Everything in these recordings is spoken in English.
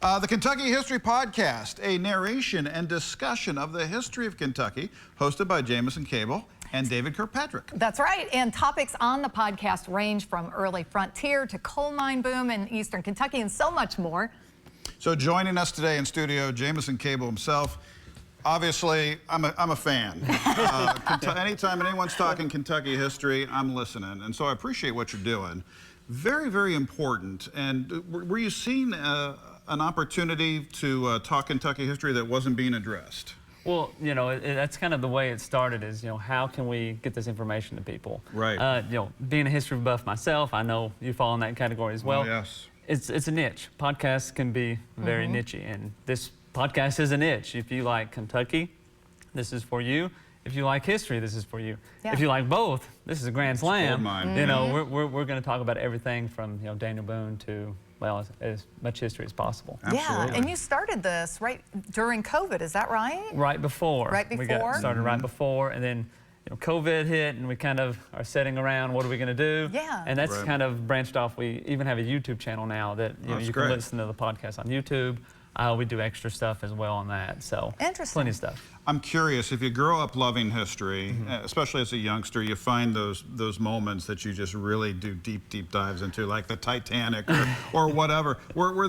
The Kentucky History Podcast, a narration and discussion of the history of Kentucky, hosted by Jamison Cable and David Kirkpatrick. That's right, and topics on the podcast range from early frontier to coal mine boom in eastern Kentucky and so much more. So joining us today in studio, Jamison Cable himself. Obviously, I'm a fan. Anytime anyone's talking Kentucky history, I'm listening, and so I appreciate what you're doing. Very, very important. And were you seeing an opportunity to talk Kentucky history that wasn't being addressed? Well, you know, that's kind of the way it started is, you know, how can we get this information to people? Right. You know, being a history buff myself, I know you fall in that category as well. Oh, yes. It's a niche. Podcasts can be very niche-y, and this podcast is a niche. If you like Kentucky, this is for you. If you like history, this is for you. Yeah. If you like both, this is a grand slam. mine. You know, we're going to talk about everything from, you know, Daniel Boone to, well, as much history as possible. Yeah, and you started this right during COVID, is that right? Right before. Right We before? got started right before, and then, you know, COVID hit, and we kind of are sitting around, what are we going to do? Yeah. And that's Right. kind of branched off. We even have a YouTube channel now that, you know, That's you great. can listen to the podcast on YouTube. We do extra stuff as well on that, so Interesting. plenty of stuff. I'm curious, if you grow up loving history, especially as a youngster, you find those moments that you just really do deep dives into, like the Titanic or whatever. Were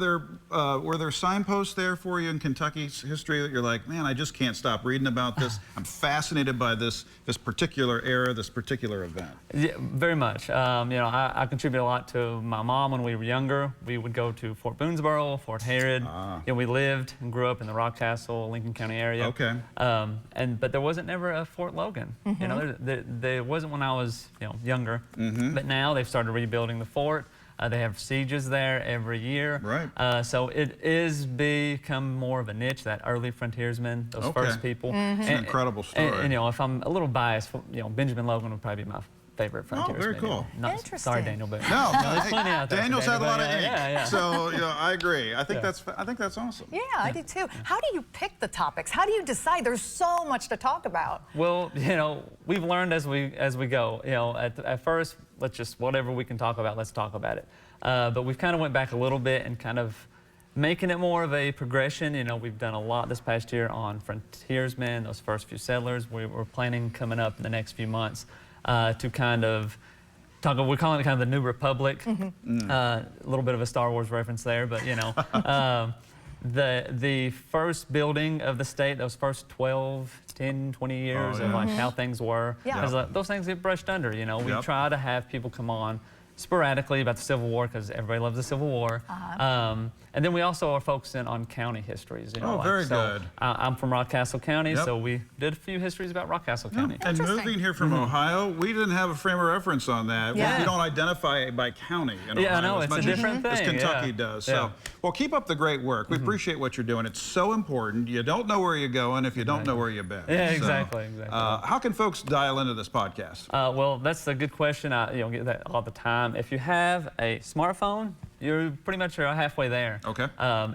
there signposts there for you in Kentucky's history that you're like, man, I just can't stop reading about this. I'm fascinated by this particular era, this particular event. Yeah, very much. You know, I contribute a lot to my mom when we were younger. We would go to Fort Boonesboro, Fort Herod. You know, we lived and grew up in the Rockcastle, Lincoln County area. Okay. But there wasn't never a Fort Logan. You know, there wasn't when I was, you know, younger. But now they've started rebuilding the fort. They have sieges there every year. Right. So it is become more of a niche, that early frontiersmen, those first people. It's an incredible story. And, you know, if I'm a little biased, you know, Benjamin Logan would probably be my favorite frontiersman. very cool. Not, Interesting. Sorry, Daniel, but No, there's plenty out there. Daniel's had a lot of ink, Yeah. so you know, I agree. I think that's awesome. Yeah, I do too. How do you pick the topics? How do you decide? There's so much to talk about. Well, you know, we've learned as we go. You know, at first, let's just whatever we can talk about, let's talk about it. But we've kind of went back a little bit and kind of making it more of a progression. You know, we've done a lot this past year on frontiersmen, those first few settlers. We're planning coming up in the next few months to kind of talk. We're calling it kind of the New Republic. A little bit of a Star Wars reference there, but you know, the first building of the state, those first 12, 10, 20 years of like how things were. Yeah. 'Cause, those things get brushed under. You know, we try to have people come on sporadically about the Civil War because everybody loves the Civil War. And then we also are focusing on county histories. You know, very good. I'm from Rockcastle County, so we did a few histories about Rockcastle County. And moving here from Ohio, we didn't have a frame of reference on that. Yeah. We don't identify it by county in Yeah, I Ohio know, as it's a much different as thing, Kentucky yeah. does. Yeah. So, well, keep up the great work. We appreciate what you're doing. It's so important. You don't know where you're going if you don't know where you've been. Yeah, So, exactly. how can folks dial into this podcast? Well, that's a good question. I get that all the time. If you have a smartphone, you're pretty much halfway there. Okay.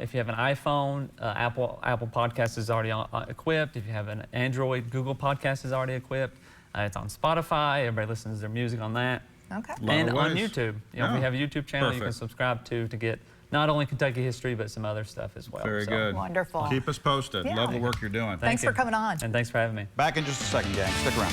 If you have an iPhone, Apple Podcast is already equipped. If you have an Android, Google Podcast is already equipped. It's on Spotify. Everybody listens to their music on that. Okay. And on ways. YouTube. You know, we have a YouTube channel you can Perfect. subscribe to get not only Kentucky history, but some other stuff as well. Very So, good. Wonderful. Keep us posted. Yeah. Love the work you're doing. Thanks you. for coming on. And thanks for having me. Back in just a second, gang. Stick around.